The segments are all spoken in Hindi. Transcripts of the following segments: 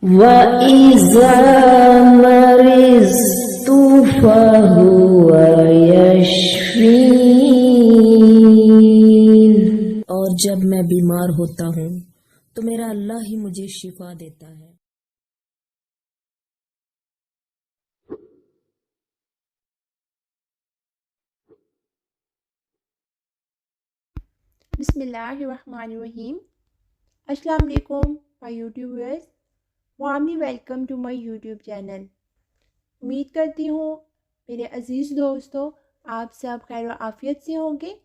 वइज़ा मरिज़्तु फहुव यशफ़ीन। और जब मैं बीमार होता हूँ तो मेरा अल्लाह ही मुझे शिफा देता है। बिस्मिल्लाहिर्रहमानिर्रहीम। अस्सलाम वालेकुम my YouTube viewers, warmly welcome to my YouTube channel. उम्मीद करती हूँ मेरे अज़ीज़ दोस्तों आप सब खैर व आफ़ियत से होंगे।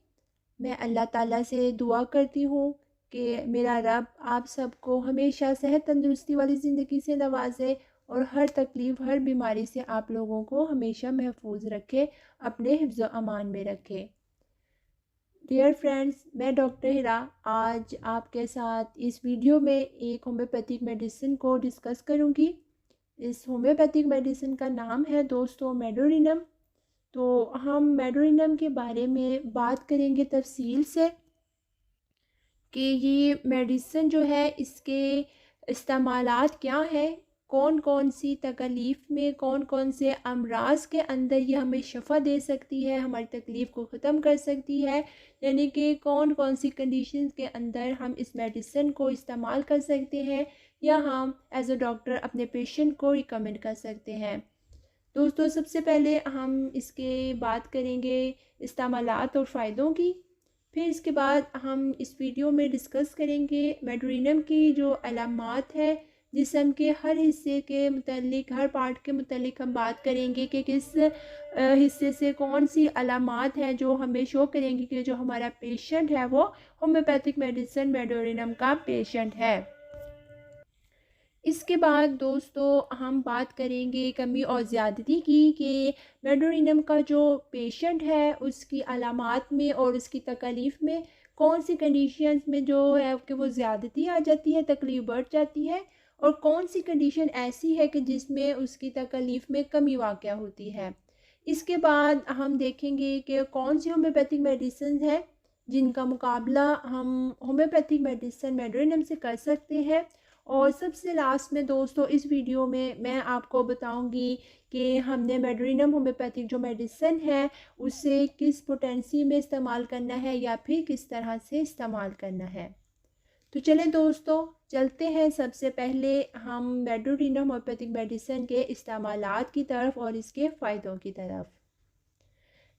मैं अल्लाह ताला से दुआ करती हूँ कि मेरा रब आप सबको हमेशा सेहत तंदुरुस्ती वाली ज़िंदगी से नवाजे और हर तकलीफ़ हर बीमारी से आप लोगों को हमेशा महफूज रखे, अपने हिफ्ज़ व अमान में रखे। डियर फ्रेंड्स, मैं डॉक्टर हिरा आज आपके साथ इस वीडियो में एक होम्योपैथिक मेडिसिन को डिस्कस करूंगी। इस होम्योपैथिक मेडिसिन का नाम है दोस्तों मेडोरिनम। तो हम मेडोरिनम के बारे में बात करेंगे तफसील से कि ये मेडिसिन जो है इसके इस्तेमालात क्या है, कौन कौन सी तकलीफ़ में कौन कौन से अमराज के अंदर ये हमें शफ़ा दे सकती है, हमारी तकलीफ़ को ख़त्म कर सकती है, यानी कि कौन कौन सी कंडीशन के अंदर हम इस मेडिसिन को इस्तेमाल कर सकते हैं या हम एज अ डॉक्टर अपने पेशेंट को रिकमेंड कर सकते हैं। दोस्तों सबसे पहले हम इसके बात करेंगे इस्तेमालात और फ़ायदों की। फिर इसके बाद हम इस वीडियो में डिस्कस करेंगे मेडोरिनम की जो अलामात है, जिस्म के हर हिस्से के मुतल्लिक हर पार्ट के मुतल्लिक हम बात करेंगे कि किस हिस्से से कौन सी अलामात हैं जो हमें शो करेंगी कि जो हमारा पेशेंट है वो होम्योपैथिक मेडिसिन मेडोरिनम का पेशेंट है। इसके बाद दोस्तों हम बात करेंगे कमी और ज़्यादती की कि मेडोरिनम का जो पेशेंट है उसकी अलामात में और उसकी तकलीफ़ में कौन सी कंडीशंस में जो है कि वो ज़्यादती आ जाती है, तकलीफ़ बढ़ जाती है, और कौन सी कंडीशन ऐसी है कि जिसमें उसकी तकलीफ़ में कमी वाक़या होती है। इसके बाद हम देखेंगे कि कौन सी होम्योपैथिक मेडिसिन है जिनका मुकाबला हम होम्योपैथिक मेडिसिन मेडोरिनम से कर सकते हैं। और सबसे लास्ट में दोस्तों इस वीडियो में मैं आपको बताऊंगी कि हमने मेडोरिनम होम्योपैथिक जो मेडिसिन है उसे किस पोटेंसी में इस्तेमाल करना है या फिर किस तरह से इस्तेमाल करना है। तो चलें दोस्तों चलते हैं सबसे पहले हम मेडोरिनम होम्योपैथिक मेडिसिन के इस्तेमालात की तरफ और इसके फ़ायदों की तरफ।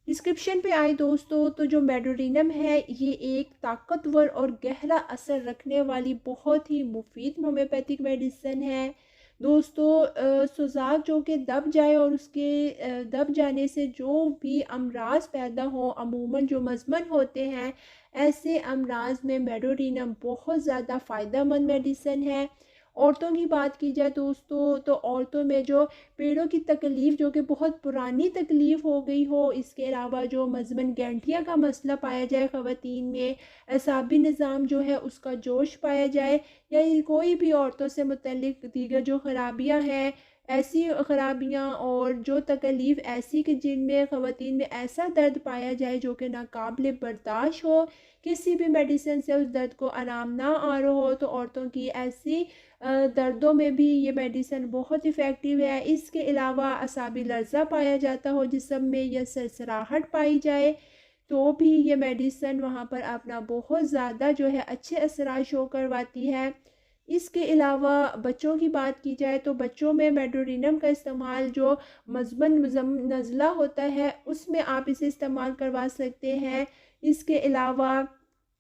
डिस्क्रिप्शन पे आए दोस्तों तो जो मेडोरिनम है ये एक ताकतवर और गहरा असर रखने वाली बहुत ही मुफीद होम्योपैथिक मेडिसिन है। दोस्तों सुजाक जो कि दब जाए और उसके दब जाने से जो भी अमराज पैदा हो, अमूमन जो मजमन होते हैं, ऐसे अमराज में मेडोरिनम बहुत ज़्यादा फ़ायदा मंद मेडिसिन है। औरतों की बात की जाए दोस्तों तो औरतों में जो पेड़ों की तकलीफ़ जो कि बहुत पुरानी तकलीफ़ हो गई हो, इसके अलावा जो मज़मन गैंठिया का मसला पाया जाए ख़वातीन में, एसाबी निज़ाम जो है उसका जोश पाया जाए, या ये कोई भी औरतों से मुतल्लिक दीगर जो ख़राबियाँ हैं, ऐसी ख़राबियाँ और जो तकलीफ़ ऐसी कि जिनमें ख़वातीन में ऐसा दर्द पाया जाए जो कि नाकाबिले बर्दाश्त हो, किसी भी मेडिसिन से उस दर्द को आराम ना आ रहा हो, तो औरतों की ऐसी दर्दों में भी ये मेडिसिन बहुत इफ़ेक्टिव है। इसके अलावा असाबी लर्ज़ा पाया जाता हो जिस्म में या सरसराहट पाई जाए तो भी ये मेडिसिन वहाँ पर अपना बहुत ज़्यादा जो है अच्छे असरात शो करवाती है। इसके अलावा बच्चों की बात की जाए तो बच्चों में मेडोरिनम का इस्तेमाल जो मज़मन नज़ला होता है उसमें आप इसे इस्तेमाल करवा सकते हैं। इसके अलावा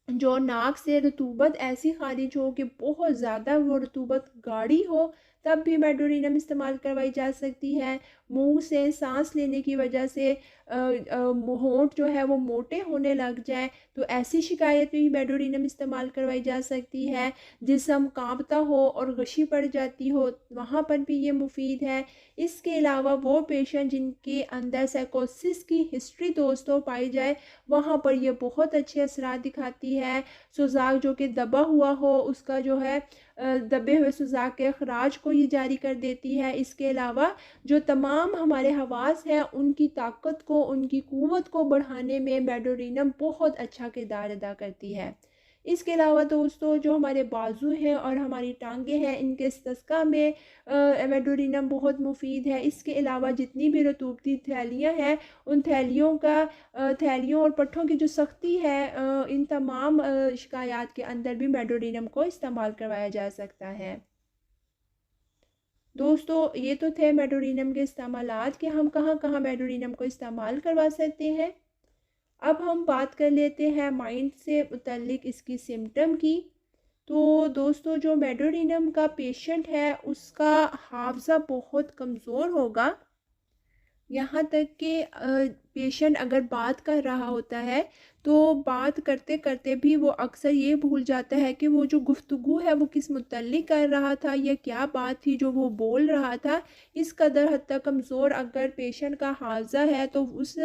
जो नाक से रतूबत ऐसी खारिज हो कि बहुत ज़्यादा वो रतूबत गाढ़ी हो, तब भी मेडोरिनम इस्तेमाल करवाई जा सकती है। मुंह से सांस लेने की वजह से होंठ जो है वो मोटे होने लग जाए तो ऐसी शिकायत में भी मेडोरिनम इस्तेमाल करवाई जा सकती है। जिस्म कांपता हो और गशी पड़ जाती हो, वहाँ पर भी ये मुफीद है। इसके अलावा वो पेशेंट जिनके अंदर साइकोसिस की हिस्ट्री दोस्तों पाई जाए, वहाँ पर ये बहुत अच्छे असरात दिखाती है। सुजाक जो कि दबा हुआ हो उसका जो है दबे हुए सुजाक के अखराज को ये जारी कर देती है। इसके अलावा जो तमाम हमारे हवास हैं उनकी ताकत को, उनकी क़ुव्वत को बढ़ाने में मेडोरिनम बहुत अच्छा किरदार अदा करती है। इसके अलावा दोस्तों जो हमारे बाजू हैं और हमारी टांगें हैं, इनके इस्तिस्का में मेडोरिनम बहुत मुफीद है। इसके अलावा जितनी भी रतूबती थैलियाँ हैं, उन थैलियों का थैलियों और पट्ठों की जो सख्ती है, इन तमाम शिकायत के अंदर भी मेडोरिनम को इस्तेमाल करवाया जा सकता है। दोस्तों ये तो थे मेडोरिनम के इस्तेमालात कि हम कहाँ कहाँ मेडोरिनम को इस्तेमाल करवा सकते हैं। अब हम बात कर लेते हैं माइंड से मुतल्लिक इसकी सिम्टम की। तो दोस्तों जो मेडोरिनम का पेशेंट है उसका हाफज़ा बहुत कमज़ोर होगा, यहाँ तक कि पेशेंट अगर बात कर रहा होता है तो बात करते करते भी वो अक्सर ये भूल जाता है कि वो जो गुफ्तगू है वो किस मुतल्लिक कर रहा था या क्या बात थी जो वो बोल रहा था। इस कदर हद तक कमज़ोर अगर पेशेंट का हाफज़ा है तो उस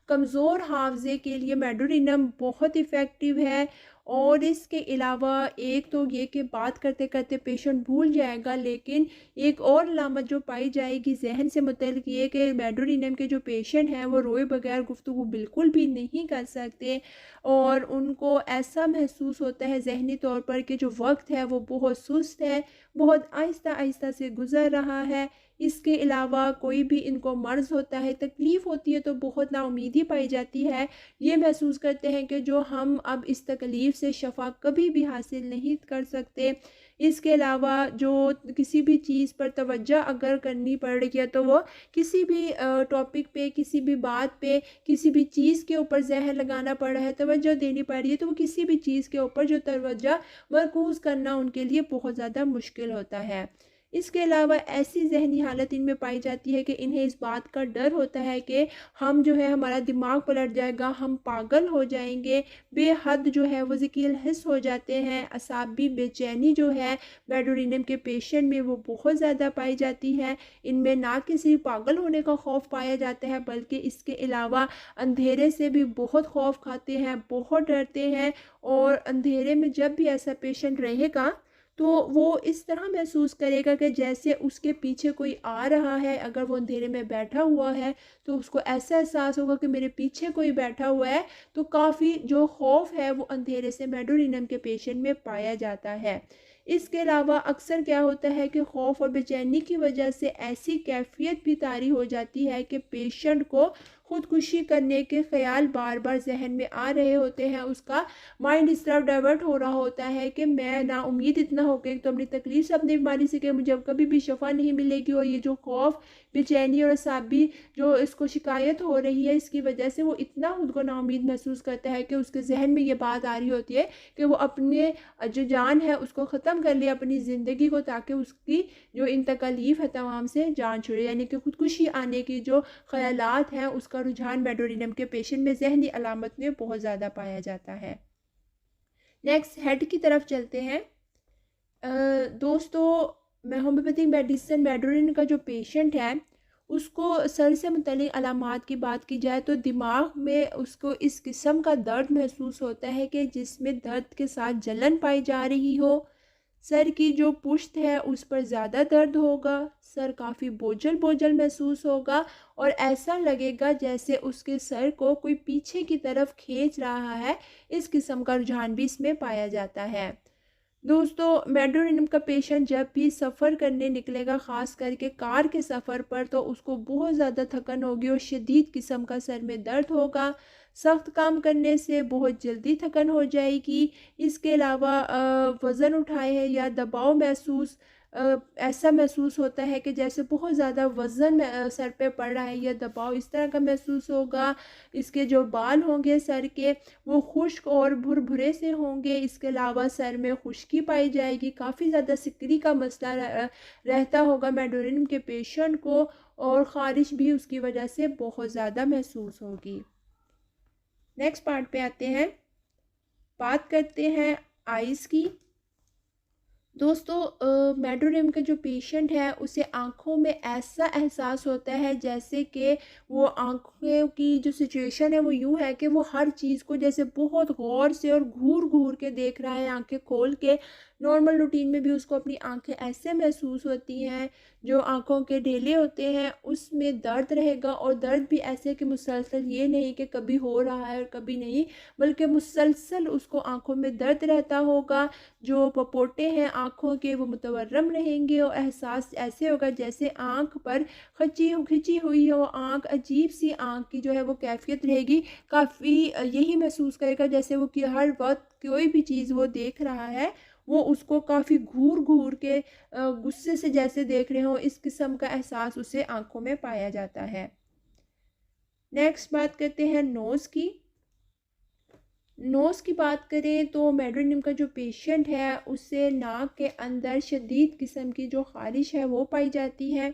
कमज़ोर हाफज़े के लिए मेडोरिनम बहुत इफ़ेक्टिव है। और इसके अलावा एक तो ये कि बात करते करते पेशेंट भूल जाएगा, लेकिन एक और अलामत जो पाई जाएगी जहन से मुतल्लिक ये कि मेडोरिनम के जो पेशेंट हैं वो रोए बगैर गुफ्तगू बिल्कुल भी नहीं कर सकते और उनको ऐसा महसूस होता है ज़हनी तौर पर कि जो वक्त है वो बहुत सुस्त है, बहुत आहिस्ता आहिस्ता से गुज़र रहा है। इसके अलावा कोई भी इनको मर्ज़ होता है, तकलीफ़ होती है तो बहुत नाउमीदी पाई जाती है। ये महसूस करते हैं कि जो हम अब इस तकलीफ़ से शफ़ा कभी भी हासिल नहीं कर सकते। इसके अलावा जो किसी भी चीज़ पर तवज्जो अगर करनी पड़ रही है तो वो किसी भी टॉपिक पे, किसी भी बात पे, किसी भी चीज़ के ऊपर ज़हन लगाना पड़ रहा है, तवज्जो देनी पड़ रही है, तो वो किसी भी चीज़ के ऊपर जो तवज्जो मरकूज़ करना उनके लिए बहुत ज़्यादा मुश्किल होता है। इसके अलावा ऐसी ज़हनी हालत इनमें पाई जाती है कि इन्हें इस बात का डर होता है कि हम जो है हमारा दिमाग पलट जाएगा, हम पागल हो जाएंगे, बेहद जो है वो ज़कील हिस्स हो जाते हैं। असाबी बेचैनी जो है मेडोरिनम के पेशेंट में वो बहुत ज़्यादा पाई जाती है। इनमें ना कि सिर्फ पागल होने का खौफ पाया जाता है बल्कि इसके अलावा अंधेरे से भी बहुत खौफ खाते हैं, बहुत डरते हैं। और अंधेरे में जब भी ऐसा पेशेंट रहेगा तो वो इस तरह महसूस करेगा कि जैसे उसके पीछे कोई आ रहा है। अगर वो अंधेरे में बैठा हुआ है तो उसको ऐसा एहसास होगा कि मेरे पीछे कोई बैठा हुआ है। तो काफ़ी जो खौफ है वो अंधेरे से मेडोरिनम के पेशेंट में पाया जाता है। इसके अलावा अक्सर क्या होता है कि खौफ और बेचैनी की वजह से ऐसी कैफियत भी तारी हो जाती है कि पेशेंट को खुदकुशी करने के ख्याल बार बार जहन में आ रहे होते हैं। उसका माइंड इस तरफ डाइवर्ट हो रहा होता है कि मैं ना उम्मीद इतना हो गई तो अपनी तकलीफ से, अपनी बीमारी से, कि मुझे अब कभी भी शफा नहीं मिलेगी। और ये जो खौफ, बेचैनी और असाबी जो इसको शिकायत हो रही है, इसकी वजह से वो इतना खुद को नाउमीद महसूस करता है कि उसके जहन में ये बात आ रही होती है कि वो अपने जो जान है उसको ख़त्म कर ले, अपनी ज़िंदगी को, ताकि उसकी जो इन तकलीफ़ है तमाम से जान छुड़े। यानी कि खुदकुशी आने की जो ख्यालात हैं उसका रुझान मेडोरिनम के पेशेंट में ज़हनी अलामत में बहुत ज़्यादा पाया जाता है। नेक्स्ट हेड की तरफ चलते हैं। दोस्तों होम्योपैथिक मेडिसिन मेडोरिन का जो पेशेंट है उसको सर से मुतल्लिक अलामात की बात की जाए तो दिमाग में उसको इस किस्म का दर्द महसूस होता है कि जिसमें दर्द के साथ जलन पाई जा रही हो। सर की जो पुश्त है उस पर ज़्यादा दर्द होगा, सर काफ़ी बोझल बोझल महसूस होगा और ऐसा लगेगा जैसे उसके सर को कोई पीछे की तरफ खींच रहा है। इस किस्म का रुझान भी इसमें पाया जाता है। दोस्तों मेडोरिनम का पेशेंट जब भी सफ़र करने निकलेगा, ख़ास करके कार के सफ़र पर, तो उसको बहुत ज़्यादा थकन होगी और शदीद किस्म का सर में दर्द होगा। सख्त काम करने से बहुत जल्दी थकन हो जाएगी। इसके अलावा वज़न उठाए है या दबाव महसूस ऐसा महसूस होता है कि जैसे बहुत ज़्यादा वज़न सर पे पड़ रहा है या दबाव इस तरह का महसूस होगा। इसके जो बाल होंगे सर के वो खुश्क और भुरभुरे से होंगे। इसके अलावा सर में खुश्की पाई जाएगी, काफ़ी ज़्यादा सिकरी का मसला रहता होगा मेडोरिनम के पेशेंट को और ख़ारिश भी उसकी वजह से बहुत ज़्यादा महसूस होगी। नेक्स्ट पार्ट पे आते हैं, बात करते हैं आइज़ की। दोस्तों मेडोरिनम का जो पेशेंट है उसे आँखों में ऐसा एहसास होता है जैसे कि वो आँखों की जो सिचुएशन है वो यूँ है कि वो हर चीज़ को जैसे बहुत गौर से और घूर घूर के देख रहा है, आंखें खोल के नॉर्मल रूटीन में भी उसको अपनी आंखें ऐसे महसूस होती हैं, जो आंखों के ढेले होते हैं उसमें दर्द रहेगा, और दर्द भी ऐसे कि मुसलसल, ये नहीं कि कभी हो रहा है और कभी नहीं, बल्कि मुसलसल उसको आंखों में दर्द रहता होगा। जो पपोटे हैं आंखों के वो मुतवर्रम रहेंगे, और एहसास ऐसे होगा जैसे आंख पर खिंची हुई हो आंख, अजीब सी आंख की जो है वो कैफियत रहेगी। काफ़ी यही महसूस करेगा जैसे वो कि हर वक्त कोई भी चीज़ वो देख रहा है वो उसको काफ़ी घूर घूर के गुस्से से जैसे देख रहे हो, इस किस्म का एहसास उसे आंखों में पाया जाता है। नेक्स्ट बात करते हैं नोज़ की। नोज़ की बात करें तो मेडोनियम का जो पेशेंट है उससे नाक के अंदर शदीद किस्म की जो ख़ारिश है वो पाई जाती है।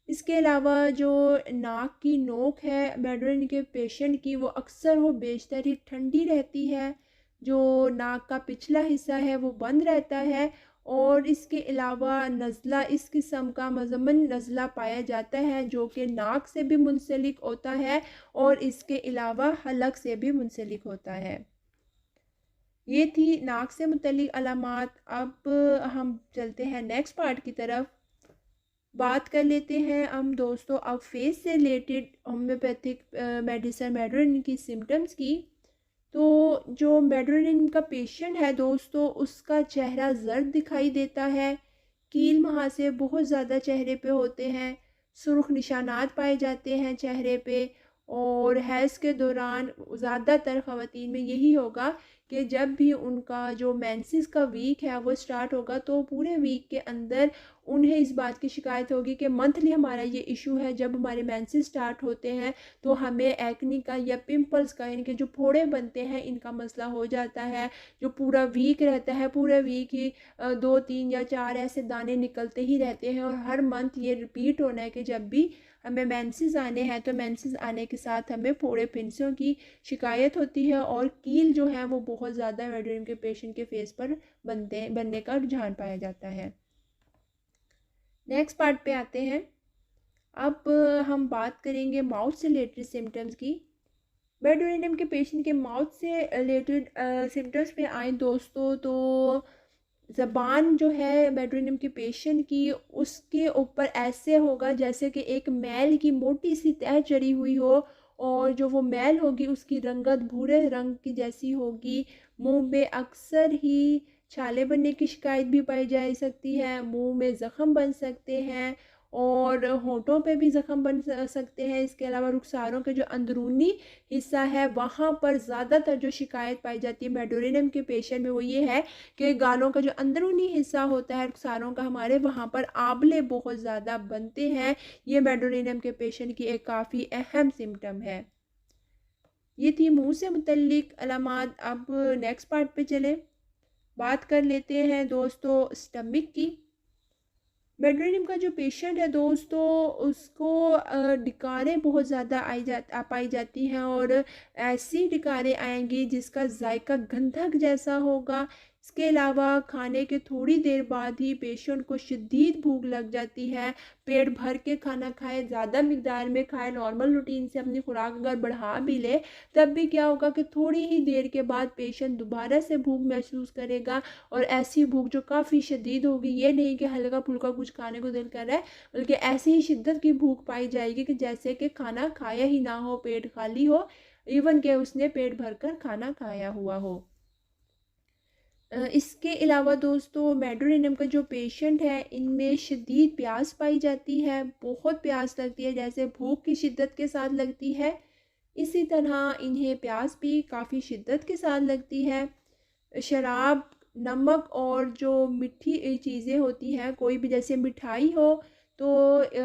इसके अलावा जो नाक की नोक है मेडोनियम के पेशेंट की वो अक्सर वो बेशतर ही ठंडी रहती है। जो नाक का पिछला हिस्सा है वो बंद रहता है, और इसके अलावा नज़ला, इस किस्म का मज़मन नज़ला पाया जाता है जो कि नाक से भी मुंसलिक होता है और इसके अलावा हलक से भी मुंसलिक होता है। ये थी नाक से मुतल्लिक अलामात। अब हम चलते हैं नेक्स्ट पार्ट की तरफ। बात कर लेते हैं हम दोस्तों अब फेस से रिलेटेड होम्योपैथिक मेडिसिन मेडोनिन की सिम्टम्स की। तो जो मेडोनिन का पेशेंट है दोस्तों उसका चेहरा जर्द दिखाई देता है, कील मुहासे बहुत ज़्यादा चेहरे पे होते हैं, सुर्ख निशानात पाए जाते हैं चेहरे पे, और हैज़ के दौरान ज़्यादातर ख़वातीन में यही होगा कि जब भी उनका जो मेंसेस का वीक है वो स्टार्ट होगा तो पूरे वीक के अंदर उन्हें इस बात की शिकायत होगी कि मंथली हमारा ये इशू है, जब हमारे मेंसेस स्टार्ट होते हैं तो हमें एक्नी का या पिंपल्स का, इनके जो फोड़े बनते हैं इनका मसला हो जाता है। जो पूरा वीक रहता है पूरे वीक ही 2 3 या 4 ऐसे दाने निकलते ही रहते हैं, और हर मंथ ये रिपीट होना है कि जब भी हमें मेंसेस आने हैं तो मेंसेस आने के साथ हमें फोड़े फिंसियों की शिकायत होती है, और कील जो है वो बहुत ज़्यादा मेडोनियम के पेशेंट के फेस पर बनने का रुझान पाया जाता है। नेक्स्ट पार्ट पे आते हैं। अब हम बात करेंगे माउथ से रिलेटेड सिम्टम्स की। मेडोनियम के पेशेंट के माउथ से रिलेटेड सिम्टम्स पे आए दोस्तों, तो ज़बान जो है मेडोनियम के पेशेंट की उसके ऊपर ऐसे होगा जैसे कि एक मैल की मोटी सी तह चढ़ी हुई हो, और जो वो मैल होगी उसकी रंगत भूरे रंग की जैसी होगी। मुंह में अक्सर ही छाले बनने की शिकायत भी पाई जा सकती है, मुंह में ज़ख़म बन सकते हैं और होंठों पे भी ज़ख़म बन सकते हैं। इसके अलावा रुखसारों के जो अंदरूनी हिस्सा है वहाँ पर ज़्यादातर जो शिकायत पाई जाती है मेडोनियम के पेशेंट में वो ये है कि गालों का जो अंदरूनी हिस्सा होता है रुखसारों का हमारे, वहाँ पर आंवले बहुत ज़्यादा बनते हैं। ये मेडोनियम के पेशेंट की एक काफ़ी अहम सिम्टम है। ये थी मुंह से मुतल्लिक अलामात। अब नेक्स्ट पार्ट पे चलें, बात कर लेते हैं दोस्तों स्टमक की। मेडोनियम का जो पेशेंट है दोस्तों उसको डकारें बहुत ज़्यादा पाई जाती हैं, और ऐसी डकारें आएंगी जिसका जायका गंधक जैसा होगा। इसके अलावा खाने के थोड़ी देर बाद ही पेशेंट को शदीद भूख लग जाती है। पेट भर के खाना खाए, ज़्यादा मिकदार में खाए, नॉर्मल रूटीन से अपनी खुराक अगर बढ़ा भी ले तब भी क्या होगा कि थोड़ी ही देर के बाद पेशेंट दोबारा से भूख महसूस करेगा, और ऐसी भूख जो काफ़ी शदीद होगी। ये नहीं कि हल्का फुल्का कुछ खाने को दिल कर रहा है, बल्कि ऐसी ही शिद्दत की भूख पाई जाएगी कि जैसे कि खाना खाया ही ना हो, पेट खाली हो, इवन के उसने पेट भरकर खाना खाया हुआ हो। इसके अलावा दोस्तों मेडोनियम का जो पेशेंट है इनमें शदीद प्यास पाई जाती है, बहुत प्यास लगती है, जैसे भूख की शिद्दत के साथ लगती है इसी तरह इन्हें प्यास भी काफ़ी शिद्दत के साथ लगती है। शराब, नमक और जो मीठी चीज़ें होती हैं, कोई भी जैसे मिठाई हो तो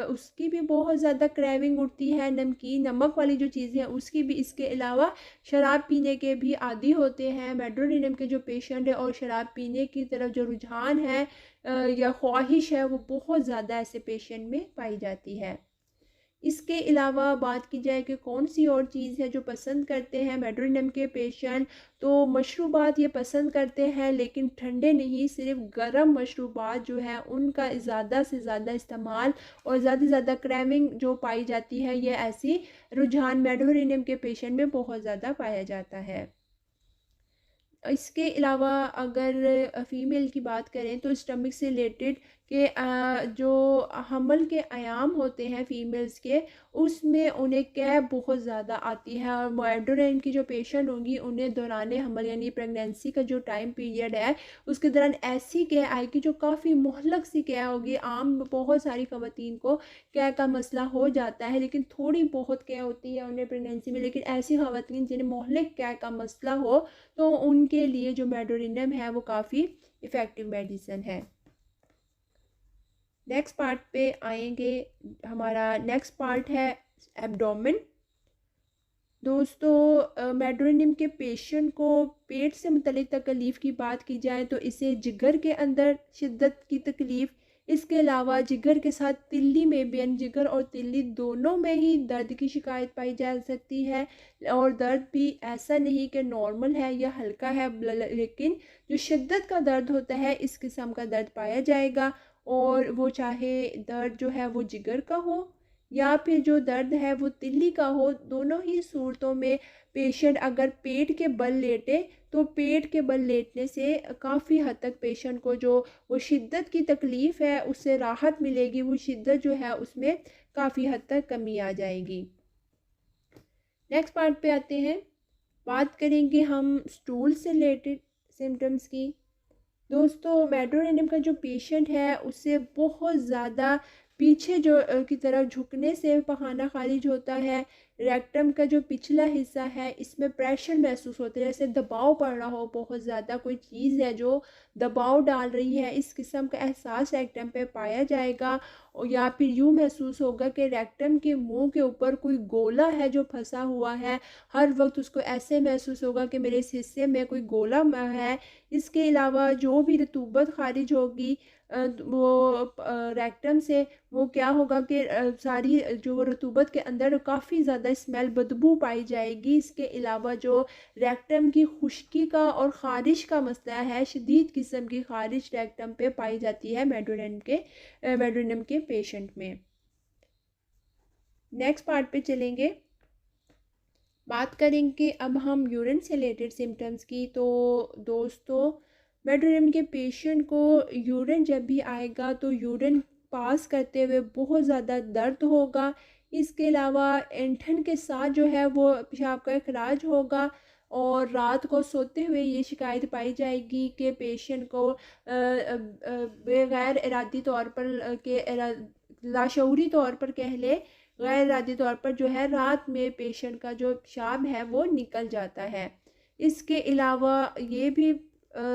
उसकी भी बहुत ज़्यादा क्रेविंग उठती है। नमकीन, नमक वाली जो चीज़ें हैं उसकी भी। इसके अलावा शराब पीने के भी आदी होते हैं मेडोनियम के जो पेशेंट है, और शराब पीने की तरफ जो रुझान है या ख्वाहिश है वो बहुत ज़्यादा ऐसे पेशेंट में पाई जाती है। इसके अलावा बात की जाए कि कौन सी और चीज़ है जो पसंद करते हैं मेडोनियम के पेशेंट, तो मशरूबात ये पसंद करते हैं, लेकिन ठंडे नहीं, सिर्फ गर्म मशरूबात जो है उनका ज़्यादा से ज़्यादा इस्तेमाल और ज़्यादा से ज़्यादा क्रेविंग जो पाई जाती है, ये ऐसी रुझान मेडोनियम के पेशेंट में बहुत ज़्यादा पाया जाता है। इसके अलावा अगर फ़ीमेल की बात करें तो स्टमक से रिलेटेड के जो हमल के आयाम होते हैं फ़ीमेल्स के, उसमें उन्हें क्रैम्प बहुत ज़्यादा आती है। और माइग्रेन की जो पेशेंट होंगी उन्हें दौरान हमल यानी प्रेगनेंसी का जो टाइम पीरियड है उसके दौरान ऐसी कै आएगी जो काफ़ी मुहलक सी कै होगी। आम बहुत सारी ख़वातीन को कै का मसला हो जाता है, लेकिन थोड़ी बहुत कै होती है उन्हें प्रेगनेंसी में। लेकिन ऐसी ख़वातीन जिन्हें मुहलक कै का मसला हो तो उनके लिए जो मेडोरिनम है वो काफ़ी इफ़ेक्टिव मेडिसिन है। नेक्स्ट पार्ट पे आएंगे। हमारा नेक्स्ट पार्ट है एब्डोमेन। दोस्तों मेडोरिनम के पेशेंट को पेट से मुतल्लिक तकलीफ़ की बात की जाए तो इसे जिगर के अंदर शिद्दत की तकलीफ़, इसके अलावा जिगर के साथ तिल्ली में भी, यानी जिगर और तिल्ली दोनों में ही दर्द की शिकायत पाई जा सकती है। और दर्द भी ऐसा नहीं कि नॉर्मल है या हल्का है, लेकिन जो शिद्दत का दर्द होता है इस किस्म का दर्द पाया जाएगा। और वो चाहे दर्द जो है वो जिगर का हो या फिर जो दर्द है वो तिल्ली का हो, दोनों ही सूरतों में पेशेंट अगर पेट के बल लेटे तो पेट के बल लेटने से काफ़ी हद तक पेशेंट को जो वो शिद्दत की तकलीफ़ है उससे राहत मिलेगी, वो शिद्दत जो है उसमें काफ़ी हद तक कमी आ जाएगी। नेक्स्ट पार्ट पे आते हैं। बात करेंगे हम स्टूल से रिलेटेड सिम्टम्स की। दोस्तों मेडोरिनम का जो पेशेंट है उससे बहुत ज़्यादा पीछे जो की तरफ झुकने से पखाना खारिज होता है। रेक्टम का जो पिछला हिस्सा है इसमें प्रेशर महसूस होता है, जैसे दबाव पड़ रहा हो, बहुत ज़्यादा कोई चीज़ है जो दबाव डाल रही है, इस किस्म का एहसास रेक्टम पे पाया जाएगा। और या फिर यूँ महसूस होगा कि रेक्टम के मुंह के ऊपर कोई गोला है जो फंसा हुआ है, हर वक्त उसको ऐसे महसूस होगा कि मेरे इस हिस्से में कोई गोला है। इसके अलावा जो भी रतूबत खारिज होगी वो रेक्टम से, वो क्या होगा कि सारी जो रतूबत के अंदर काफ़ी ज़्यादा स्मेल बदबू पाई जाएगी। इसके अलावा जो रेक्टम की खुश्की का और ख़ारिश का मसला है, शदीद किस्म की ख़ारिश रेक्टम पे पाई जाती है मेडोरिनम के पेशेंट में। नेक्स्ट पार्ट पे चलेंगे। बात करेंगे अब हम यूरिन से रिलेटेड सिम्टम्स की। तो दोस्तों मेडोरिनम के पेशेंट को यूरिन जब भी आएगा तो यूरिन पास करते हुए बहुत ज़्यादा दर्द होगा। इसके अलावा ऐंठन के साथ जो है वो पेशाब का इखराज होगा। और रात को सोते हुए ये शिकायत पाई जाएगी कि पेशेंट को बगैर इरादी तौर पर लाशऊरी तौर पर कह ले, गैर इरादी तौर पर जो है रात में पेशेंट का जो पेशाब है वो निकल जाता है। इसके अलावा ये भी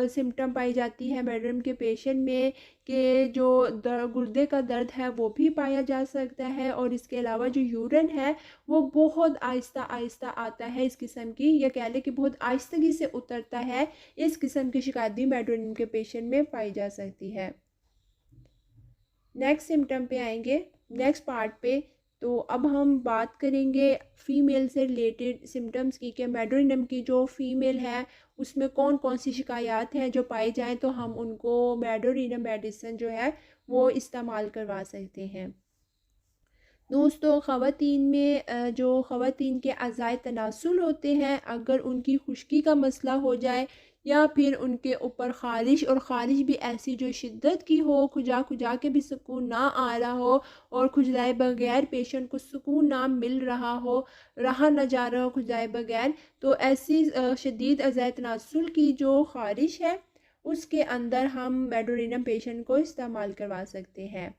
सिम्टम पाई जाती है मेडोरिनम के पेशेंट में कि जो गुर्दे का दर्द है वो भी पाया जा सकता है। और इसके अलावा जो यूरिन है वो बहुत आहिस्ता आहिस्ता आता है इस किस्म की, या कह लें कि बहुत आहिस्तगी से उतरता है। इस किस्म की शिकायत भी मेडोरिनम के पेशेंट में पाई जा सकती है। नेक्स्ट सिम्टम पे आएंगे, नेक्स्ट पार्ट पे। तो अब हम बात करेंगे फ़ीमेल से रिलेटेड सिम्टम्स की कि मेडोरिनम की जो फ़ीमेल है उसमें कौन कौन सी शिकायत हैं जो पाई जाएँ तो हम उनको मेडोरिनम मेडिसिन जो है वो इस्तेमाल करवा सकते हैं। दोस्तों ख़वातीन में जो ख़वातीन के अज़ाए तनासुल होते हैं, अगर उनकी खुश्की का मसला हो जाए या फिर उनके ऊपर ख़ारिश, और ख़ारिश भी ऐसी जो शिद्दत की हो, खुजा खुजा के भी सुकून ना आ रहा हो और खुजलाए बगैर पेशेंट को सुकून ना मिल रहा हो, रहा ना जा रहा हो खुजलाए बगैर, तो ऐसी शदीद अज़ाए तनासुल की जो ख़ारिश है उसके अंदर हम मेडोरिनम पेशेंट को इस्तेमाल करवा सकते हैं।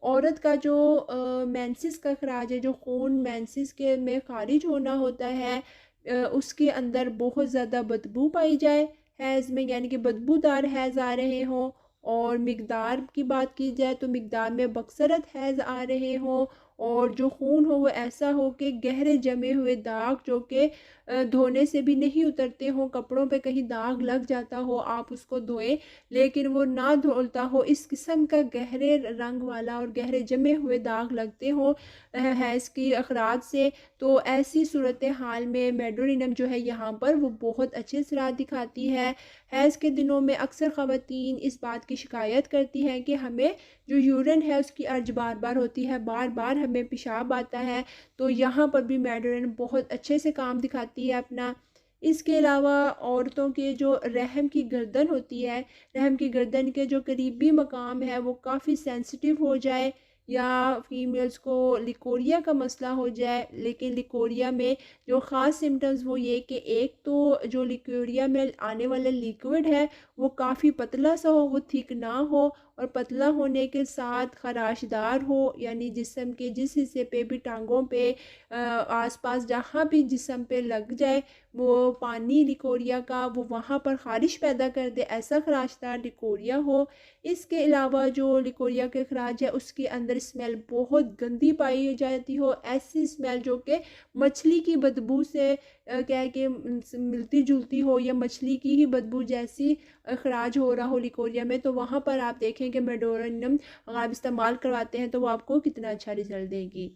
औरत का जो मेंसेस का खराज है, जो खून मेंसेस के में खारिज होना होता है, उसके अंदर बहुत ज़्यादा बदबू पाई जाए हैज़ में, यानी कि बदबूदार हैज़ आ रहे हों। और मिकदार की बात की जाए तो मिकदार में बकसरत हैज़ आ रहे हों। और जो खून हो वो ऐसा हो कि गहरे जमे हुए दाग जो कि धोने से भी नहीं उतरते हों, कपड़ों पे कहीं दाग लग जाता हो, आप उसको धोएं लेकिन वो ना धुलता हो, इस किस्म का गहरे रंग वाला और गहरे जमे हुए दाग लगते हों हैज़ की अखराज से, तो ऐसी सूरत हाल में मेडोरिनम जो है यहाँ पर वो बहुत अच्छे असरात दिखाती है। हैज़ के दिनों में अक्सर ख़वातीन इस बात की शिकायत करती हैं कि हमें जो यूरिन है उसकी अर्ज बार बार होती है, बार बार हमें पेशाब आता है, तो यहाँ पर भी मेडोरिनम बहुत अच्छे से काम दिखाती है अपना। इसके अलावा औरतों के जो रहम की गर्दन होती है, रहम की गर्दन के जो करीबी मकाम है वो काफ़ी सेंसिटिव हो जाए, या फीमेल्स को लिकोरिया का मसला हो जाए। लेकिन लिकोरिया में जो ख़ास सिम्टम्स वो ये कि एक तो जो लिकोरिया में आने वाला लिक्विड है वो काफ़ी पतला सा हो, वो थिक ना हो, और पतला होने के साथ खराशदार हो, यानी जिस्म के जिस हिस्से पे भी, टांगों पे, आसपास जहाँ भी जिस्म पे लग जाए वो पानी लिकोरिया का, वो वहाँ पर ख़ारिश पैदा कर दे, ऐसा खराशदार लिकोरिया हो। इसके अलावा जो लिकोरिया के खराज है उसके अंदर स्मेल बहुत गंदी पाई जाती हो, ऐसी स्मेल जो कि मछली की बदबू से क्या है कि मिलती जुलती हो, या मछली की ही बदबू जैसी खराज हो रहा हो लिकोरिया में, तो वहाँ पर आप देखें कि मेडोरनियम अगर आप इस्तेमाल करवाते हैं तो वो आपको कितना अच्छा रिजल्ट देगी।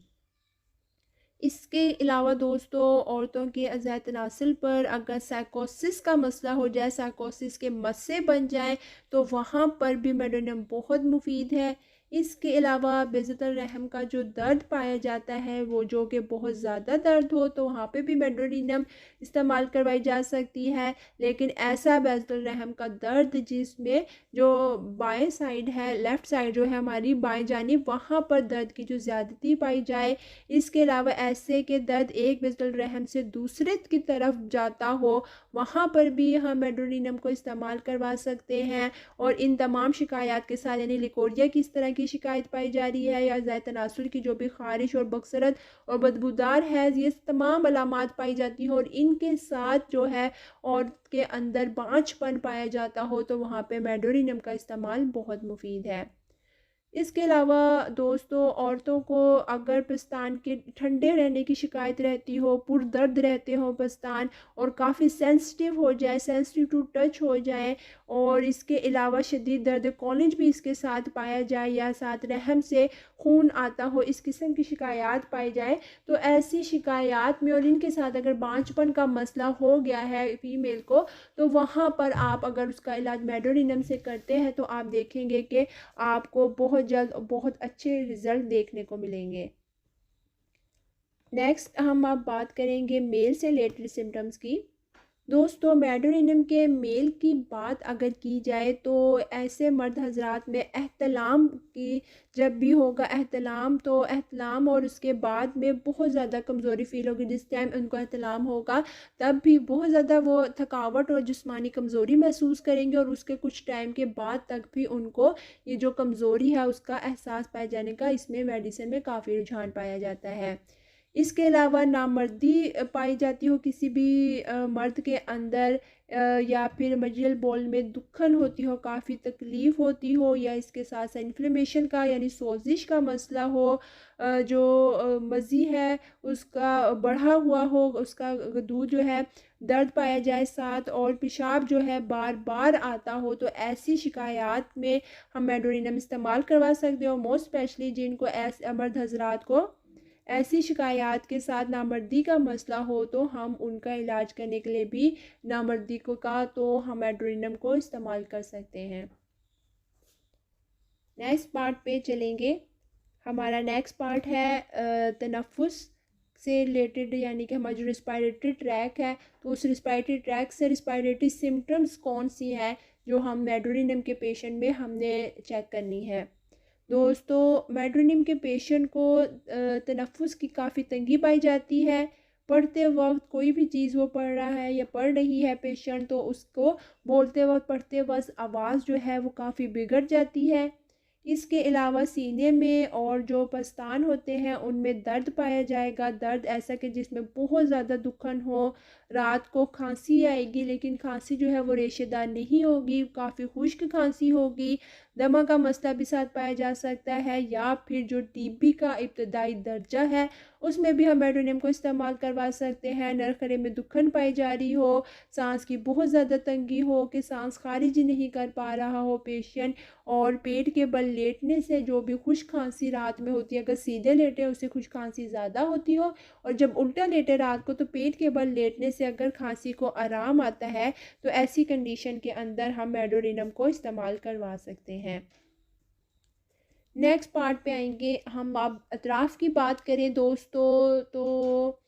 इसके अलावा दोस्तों, औरतों के अज़ाए तनासुल पर अगर साइकोसिस का मसला हो जाए, साइकोसिस के मस्से बन जाए, तो वहाँ पर भी मेडोनियम बहुत मुफीद है। इसके अलावा बेज़तल रहम का जो दर्द पाया जाता है, वो जो कि बहुत ज़्यादा दर्द हो, तो वहाँ पे भी मेडोनियम इस्तेमाल करवाई जा सकती है। लेकिन ऐसा बेज़तल रहम का दर्द जिसमें जो बाएं साइड है, लेफ़्ट साइड जो है हमारी बाएं जानिब, वहाँ पर दर्द की जो ज़्यादती पाई जाए, इसके अलावा ऐसे के दर्द एक बेज़तल रहम से दूसरे की तरफ जाता हो, वहाँ पर भी हम मेडोनियम को इस्तेमाल करवा सकते हैं। और इन तमाम शिकायत के साथ, यानी लिकोरिया की इस तरह की शिकायत पाई जा रही है, या ज़ायद तनासुल की जो भी ख़ारिश और बकसरत और बदबूदार है, ये तमाम अलामात पाई जाती हो, और इनके साथ जो है औरत के अंदर बाँझपन पाया जाता हो, तो वहाँ पे मेडोनियम का इस्तेमाल बहुत मुफीद है। इसके अलावा दोस्तों, औरतों को अगर पस्तान के ठंडे रहने की शिकायत रहती हो, पुरदर्द रहते हो पस्तान, और काफ़ी सेंसिटिव हो जाए, सेंसिटिव टू टच हो जाए, और इसके अलावा शदीद दर्द कॉलेज भी इसके साथ पाया जाए, या साथ रहम से खून आता हो, इस किस्म की शिकायत पाई जाए, तो ऐसी शिकायत में और इनके साथ अगर बांझपन का मसला हो गया है फीमेल को, तो वहाँ पर आप अगर उसका इलाज मेडोनियम से करते हैं तो आप देखेंगे कि आपको बहुत जल्द बहुत अच्छे रिजल्ट देखने को मिलेंगे। नेक्स्ट हम अब बात करेंगे मेल से रिलेटेड सिम्टम्स की। दोस्तों, मेडोनियम के मेल की बात अगर की जाए तो ऐसे मर्द हजरात में एहतलाम की जब भी होगा एहतलाम, तो एहतलाम और उसके बाद में बहुत ज़्यादा कमज़ोरी फ़ील होगी। जिस टाइम उनको एहतलाम होगा तब भी बहुत ज़्यादा वो थकावट और जिस्मानी कमज़ोरी महसूस करेंगे, और उसके कुछ टाइम के बाद तक भी उनको ये जो कमज़ोरी है उसका एहसास पाए जाने का इसमें मेडिसिन में काफ़ी रुझान पाया जाता है। इसके अलावा नामर्दी पाई जाती हो किसी भी मर्द के अंदर, या फिर मजियल बॉल में दुखन होती हो, काफ़ी तकलीफ़ होती हो, या इसके साथ साथ इन्फ्लेमेशन का यानी सोजिश का मसला हो, जो मज़ी है उसका बढ़ा हुआ हो, उसका दूध जो है दर्द पाया जाए साथ, और पेशाब जो है बार बार आता हो, तो ऐसी शिकायत में हम मेडोनियम इस्तेमाल करवा सकते हो। मोस्ट स्पेशली जिनको ऐसे मर्द हजरात को ऐसी शिकायत के साथ नामर्दी का मसला हो, तो हम उनका इलाज करने के लिए भी नामर्दी को का तो हम एड्रेनम को इस्तेमाल कर सकते हैं। नेक्स्ट पार्ट पे चलेंगे। हमारा नेक्स्ट पार्ट है तनफ़ुस से रिलेटेड, यानी कि हमारा जो रिस्पायरेटरी ट्रैक है, तो उस रिस्पायरेटरी ट्रैक से रिस्पायरेटरी सिम्टम्स कौन सी हैं जो हम मेडोनियम के पेशेंट में हमने चेक करनी है। दोस्तों, मेडोनियम के पेशेंट को तनफ़ुस की काफ़ी तंगी पाई जाती है। पढ़ते वक्त कोई भी चीज़ वो पढ़ रहा है या पढ़ रही है पेशेंट, तो उसको बोलते वक्त पढ़ते वक्त आवाज़ जो है वो काफ़ी बिगड़ जाती है। इसके अलावा सीने में और जो पस्तान होते हैं उनमें दर्द पाया जाएगा, दर्द ऐसा कि जिसमें बहुत ज़्यादा दुखन हो। रात को खांसी आएगी, लेकिन खांसी जो है वो रेशेदार नहीं होगी, काफ़ी खुश्क खांसी होगी। दमा का मसला भी साथ पाया जा सकता है, या फिर जो टीबी का इब्तदाई दर्जा है उसमें भी हम मेडोनियम को इस्तेमाल करवा सकते हैं। नरखरे में दुखन पाई जा रही हो, सांस की बहुत ज़्यादा तंगी हो कि सांस खारिज ही नहीं कर पा रहा हो पेशेंट, और पेट के बल लेटने से जो भी खुश्क खांसी रात में होती है, अगर सीधे लेटे उससे खुश्क खांसी ज़्यादा होती हो, और जब उल्टा लेटे रात को तो पेट के बल लेटने से अगर खांसी को आराम आता है, तो ऐसी कंडीशन के अंदर हम मेडोनियम को इस्तेमाल करवा सकते हैं। नेक्स्ट पार्ट पे आएंगे हम। अब अतराफ़ की बात करें दोस्तों, तो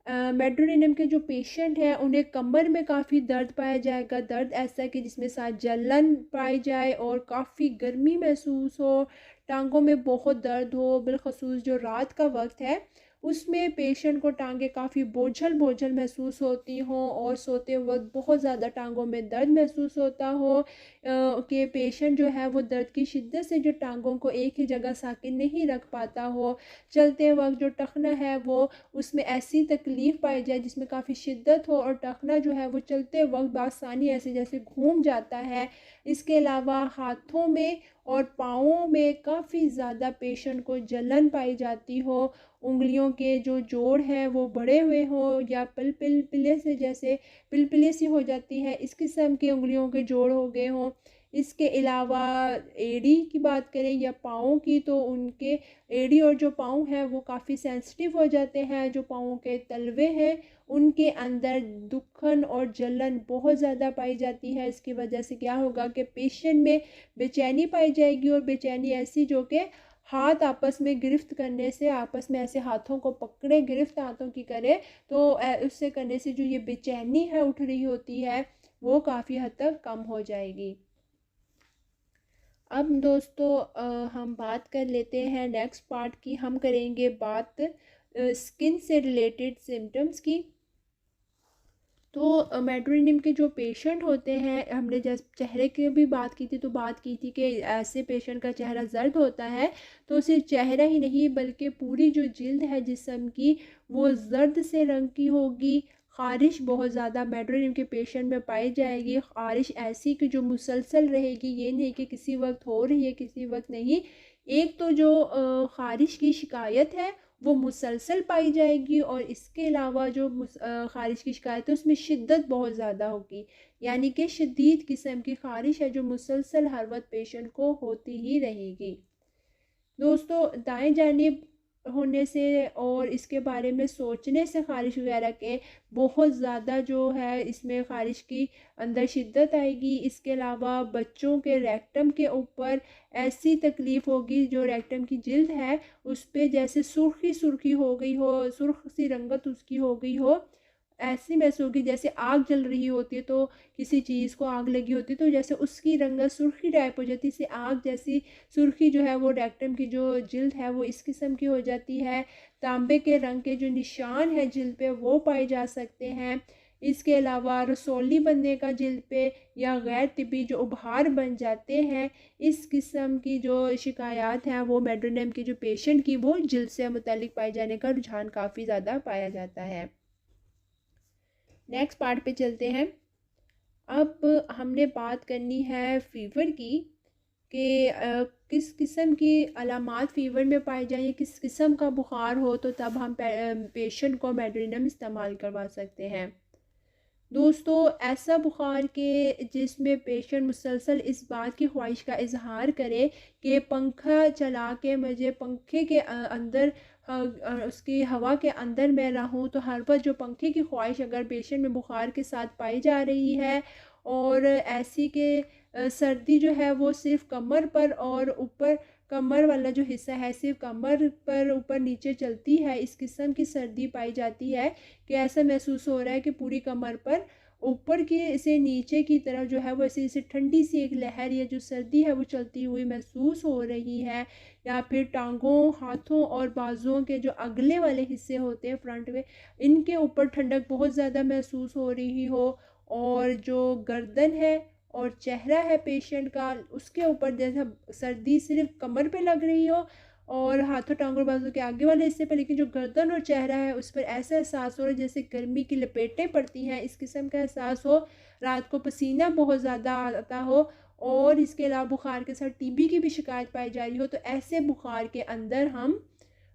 मेट्रोनिनम के जो पेशेंट हैं उन्हें कमर में काफ़ी दर्द पाया जाएगा, दर्द ऐसा कि जिसमें साथ जलन पाई जाए और काफ़ी गर्मी महसूस हो, टांगों में बहुत दर्द हो, बिलखसूस जो रात का वक्त है उसमें पेशेंट को टांगें काफ़ी बोझल बोझल महसूस होती हों और सोते वक्त बहुत ज़्यादा टांगों में दर्द महसूस होता हो कि पेशेंट जो है वो दर्द की शिद्दत से जो टांगों को एक ही जगह साकिन नहीं रख पाता हो, चलते वक्त जो टखना है वो उसमें ऐसी तकलीफ़ पाई जाए जिसमें काफ़ी शिद्दत हो और टखना जो है वो चलते वक्त बासानी ऐसे जैसे घूम जाता है। इसके अलावा हाथों में और पाँवों में काफ़ी ज़्यादा पेशेंट को जलन पाई जाती हो, उंगलियों के जो जोड़ हैं वो बड़े हुए हों या पिलपिले से जैसे पिलपिली सी हो जाती है, इस किस्म के उंगलियों के जोड़ हो गए हों। इसके अलावा एड़ी की बात करें या पाँव की तो उनके एड़ी और जो पाँव हैं वो काफ़ी सेंसिटिव हो जाते हैं, जो पाँवों के तलवे हैं उनके अंदर दुखन और जलन बहुत ज़्यादा पाई जाती है। इसकी वजह से क्या होगा कि पेशेंट में बेचैनी पाई जाएगी और बेचैनी ऐसी जो कि हाथ आपस में गिरफ्त करने से, आपस में ऐसे हाथों को पकड़े गिरफ्त हाथों की करे तो उससे करने से जो ये बेचैनी है उठ रही होती है वो काफ़ी हद तक कम हो जाएगी। अब दोस्तों हम बात कर लेते हैं नेक्स्ट पार्ट की। हम करेंगे बात स्किन से रिलेटेड सिम्टम्स की। तो मेट्रोनिम के जो पेशेंट होते हैं, हमने जैसे चेहरे की भी बात की थी तो बात की थी कि ऐसे पेशेंट का चेहरा जर्द होता है तो सिर्फ चेहरा ही नहीं बल्कि पूरी जो जिल्द है जिस्म की वो जर्द से रंग की होगी। ख़ारिश बहुत ज़्यादा मेट्रोनिम के पेशेंट में पाई जाएगी। ख़ारिश ऐसी कि जो मुसलसल रहेगी, ये नहीं कि किसी वक्त हो रही है किसी वक्त नहीं। एक तो जो ख़ारिश की शिकायत है वो मुसलसल पाई जाएगी और इसके अलावा जो ख़ारिश की शिकायत है उसमें शिद्दत बहुत ज़्यादा होगी, यानी कि शदीद किस्म की ख़ारिश है जो मुसलसल हर वक्त पेशेंट को होती ही रहेगी। दोस्तों दाएं जानिब होने से और इसके बारे में सोचने से ख़ारिश वगैरह के बहुत ज़्यादा जो है इसमें ख़ारिश की अंदर शिद्दत आएगी। इसके अलावा बच्चों के रेक्टम के ऊपर ऐसी तकलीफ़ होगी, जो रेक्टम की जिल्द है उस पे जैसे सुर्खी सुर्खी हो गई हो, सुर्ख सी रंगत उसकी हो गई हो, ऐसी महसूस होगी जैसे आग जल रही होती है तो किसी चीज़ को आग लगी होती है तो जैसे उसकी रंगत सुर्खी टाइप हो जाती है, इसे आग जैसी सुर्खी जो है वो रेक्टम की जो जिल्द है वो इस किस्म की हो जाती है। तांबे के रंग के जो निशान है जिल्द पे वो पाए जा सकते हैं। इसके अलावा रसौली बनने का जिल्द पे या गैर तिब्बी जो उभार बन जाते हैं, इस किस्म की जो शिकायत हैं वो मेट्रोनिम की जो पेशेंट की वो जिल्द से मुतालिक पाए जाने का रुझान काफ़ी ज़्यादा पाया जाता है। नेक्स्ट पार्ट पे चलते हैं। अब हमने बात करनी है फ़ीवर की कि किस किस्म की अलामात फ़ीवर में पाई जाए, किस किस्म का बुखार हो तो तब हम पेशेंट को मेट्रोनिम इस्तेमाल करवा सकते हैं। दोस्तों ऐसा बुखार के जिसमें पेशेंट मुसलसल इस बात की ख्वाहिश का इजहार करे कि पंखा चला के मुझे पंखे के अंदर उसकी हवा के अंदर मैं रहूं, तो हर वक्त जो पंखे की ख्वाहिश अगर पेशेंट में बुखार के साथ पाई जा रही है और ऐसी के सर्दी जो है वो सिर्फ कमर पर और ऊपर कमर वाला जो हिस्सा है सिर्फ कमर पर ऊपर नीचे चलती है, इस किस्म की सर्दी पाई जाती है कि ऐसा महसूस हो रहा है कि पूरी कमर पर ऊपर की से नीचे की तरफ जो है वो ऐसे जैसे ठंडी सी एक लहर या जो सर्दी है वो चलती हुई महसूस हो रही है, या फिर टांगों, हाथों और बाजुओं के जो अगले वाले हिस्से होते हैं फ्रंट में, इनके ऊपर ठंडक बहुत ज़्यादा महसूस हो रही हो, और जो गर्दन है और चेहरा है पेशेंट का उसके ऊपर जैसा सर्दी सिर्फ कमर पे लग रही हो और हाथों टांगों बाजू के आगे वाले हिस्से पे, लेकिन जो गर्दन और चेहरा है उस पर ऐसा एहसास हो रहा है जैसे गर्मी की लपेटें पड़ती हैं, इस किस्म का एहसास हो, रात को पसीना बहुत ज़्यादा आता हो और इसके अलावा बुखार के साथ टीबी की भी शिकायत पाई जा रही हो, तो ऐसे बुखार के अंदर हम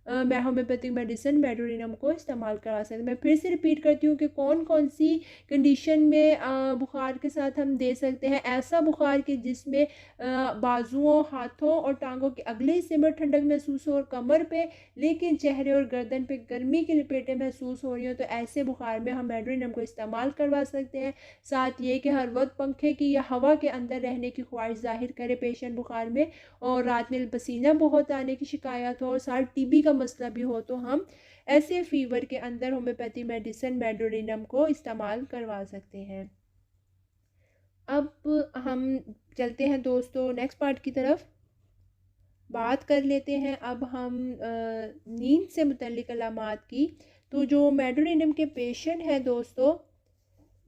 होम्योपैथिक मेडिसिन मेट्रोनिनम को इस्तेमाल करा सकते हैं। मैं फिर से रिपीट करती हूँ कि कौन कौन सी कंडीशन में बुखार के साथ हम दे सकते हैं। ऐसा बुखार कि जिसमें बाजुओं, हाथों और टांगों के अगले हिस्से में ठंडक महसूस हो और कमर पे, लेकिन चेहरे और गर्दन पे गर्मी की लपेटें महसूस हो रही हो, तो ऐसे बुखार में हम मेट्रोनिनम को इस्तेमाल करवा सकते हैं। साथ ये कि हर वक्त पंखे की या हवा के अंदर रहने की ख्वाहिश जाहिर करे पेशेंट बुखार में, और रात में पसीना बहुत आने की शिकायत हो और साथ टीबी का मसला भी हो तो हम ऐसे फ़ीवर के अंदर होम्योपैथी मेडिसिन मेडोनिनम को इस्तेमाल करवा सकते हैं। अब हम चलते हैं दोस्तों नेक्स्ट पार्ट की तरफ। बात कर लेते हैं अब हम नींद से मुतल्लिक अलामात की। तो जो मेडोनिनम के पेशेंट हैं दोस्तों,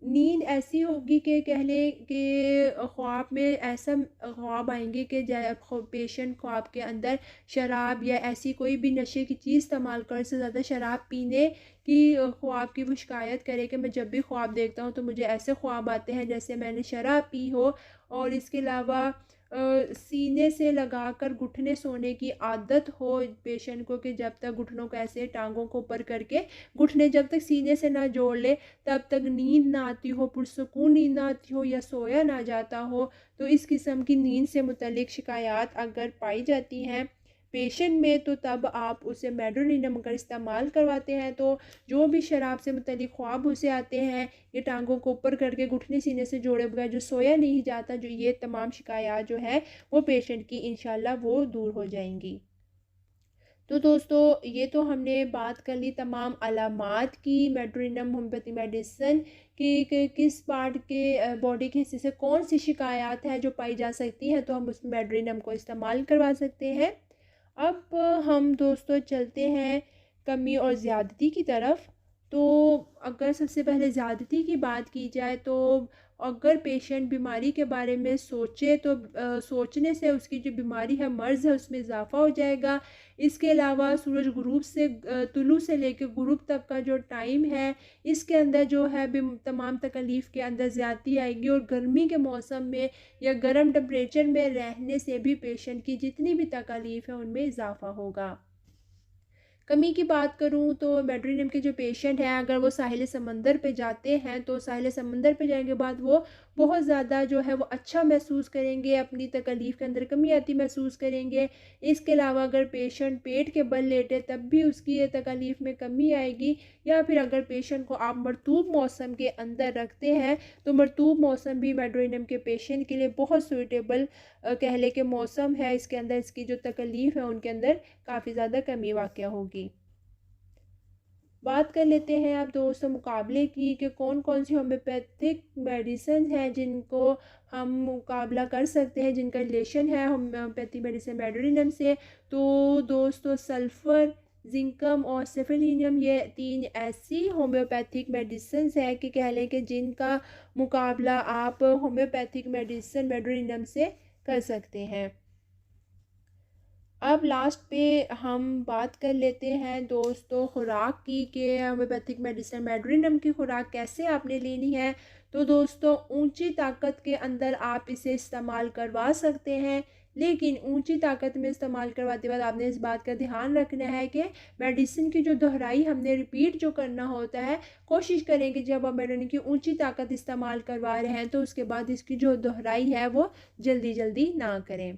नींद ऐसी होगी कि कह लें कि ख्वाब में ऐसा ख्वाब आएंगे कि पेशेंट ख्वाब के अंदर शराब या ऐसी कोई भी नशे की चीज़ इस्तेमाल कर से ज़्यादा शराब पीने की ख्वाब की वो शिकायत करे कि मैं जब भी ख्वाब देखता हूँ तो मुझे ऐसे ख्वाब आते हैं जैसे मैंने शराब पी हो। और इसके अलावा सीने से लगाकर घुटने सोने की आदत हो पेशेंट को कि जब तक घुटनों को ऐसे टांगों को ऊपर करके घुटने जब तक सीने से ना जोड़ ले तब तक नींद ना आती हो, पुरसुकून नींद ना आती हो या सोया ना जाता हो। तो इस किस्म की नींद से मुतल्लिक शिकायत अगर पाई जाती हैं पेशेंट में तो तब आप उसे मेडोनिनम अगर इस्तेमाल करवाते हैं तो जो भी शराब से मुतल्लिक ख्वाब उसे आते हैं, ये टांगों को ऊपर करके घुटने सीने से जोड़े बगैर जो सोया नहीं जाता, जो ये तमाम शिकायत जो है वो पेशेंट की इंशाल्लाह वो दूर हो जाएंगी। तो दोस्तों ये तो हमने बात कर ली तमाम अलामात की मेडोनिनम होम्योपैथी मेडिसिन कि किस पार्ट के बॉडी के हिस्से से कौन सी शिकायत है जो पाई जा सकती है तो हम उस मेडोनिनम को इस्तेमाल करवा सकते हैं। अब हम दोस्तों चलते हैं कमी और ज़्यादती की तरफ। तो अगर सबसे पहले ज़्यादती की बात की जाए तो अगर पेशेंट बीमारी के बारे में सोचे तो सोचने से उसकी जो बीमारी है मर्ज़ है उसमें इजाफ़ा हो जाएगा। इसके अलावा सूरज गुरूब से तुलू से लेकर गुरूब तक का जो टाइम है इसके अंदर जो है तमाम तकलीफ़ के अंदर ज़्यादती आएगी। और गर्मी के मौसम में या गर्म टेम्परेचर में रहने से भी पेशेंट की जितनी भी तकलीफ़ है उनमें इजाफ़ा होगा। कमी की बात करूं तो मेडोनिनम के जो पेशेंट हैं अगर वो साहिल समंदर पे जाते हैं तो साहिल समंदर पे जाने के बाद वो बहुत ज़्यादा जो है वो अच्छा महसूस करेंगे, अपनी तकलीफ़ के अंदर कमी आती महसूस करेंगे। इसके अलावा अगर पेशेंट पेट के बल लेटे तब भी उसकी ये तकलीफ़ में कमी आएगी। या फिर अगर पेशेंट को आप मरतूब मौसम के अंदर रखते हैं तो मरतूब मौसम भी मेडोनिनम के पेशेंट के लिए बहुत सूटेबल कह ले के मौसम है। इसके अंदर इसकी जो तकलीफ़ है उनके अंदर काफ़ी ज़्यादा कमी वाक़या होगी। बात कर लेते हैं आप दोस्तों मुकाबले की कि कौन कौन सी होम्योपैथिक मेडिसिन हैं जिनको हम मुकाबला कर सकते हैं, जिनका रिलेशन है होम्योपैथी मेडिसिन मेडोनिनम से। तो दोस्तों सल्फ़र, जिंकम और सेफेलिनियम ये 3 ऐसी होम्योपैथिक मेडिसिन है कि कह लें कि जिनका मुकाबला आप होम्योपैथिक मेडिसिन मेडोनिनम से कर सकते हैं। अब लास्ट पे हम बात कर लेते हैं दोस्तों खुराक की कि होम्योपैथिक मेडिसिन मेडोनिनम की खुराक कैसे आपने लेनी है। तो दोस्तों ऊंची ताकत के अंदर आप इसे इस्तेमाल करवा सकते हैं, लेकिन ऊंची ताकत में इस्तेमाल करवाते वक्त आपने इस बात का ध्यान रखना है कि मेडिसिन की जो दोहराई हमने रिपीट जो करना होता है, कोशिश करें कि जब आप मेडोनिनम की ऊंची ताकत इस्तेमाल करवा रहे हैं तो उसके बाद इसकी जो दोहराई है वो जल्दी जल्दी ना करें।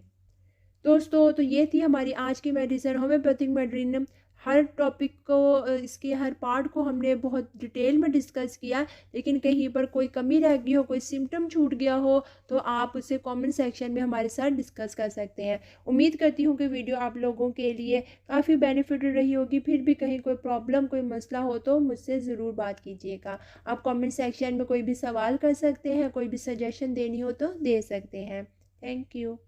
दोस्तों तो ये थी हमारी आज की मेडिसिन होम्योपैथिक मेडोनिनम। हर टॉपिक को इसके हर पार्ट को हमने बहुत डिटेल में डिस्कस किया, लेकिन कहीं पर कोई कमी रह गई हो, कोई सिम्टम छूट गया हो तो आप उसे कमेंट सेक्शन में हमारे साथ डिस्कस कर सकते हैं। उम्मीद करती हूँ कि वीडियो आप लोगों के लिए काफ़ी बेनिफिटेड रही होगी। फिर भी कहीं कोई प्रॉब्लम कोई मसला हो तो मुझसे ज़रूर बात कीजिएगा। आप कमेंट सेक्शन में कोई भी सवाल कर सकते हैं, कोई भी सजेशन देनी हो तो दे सकते हैं। Thank you.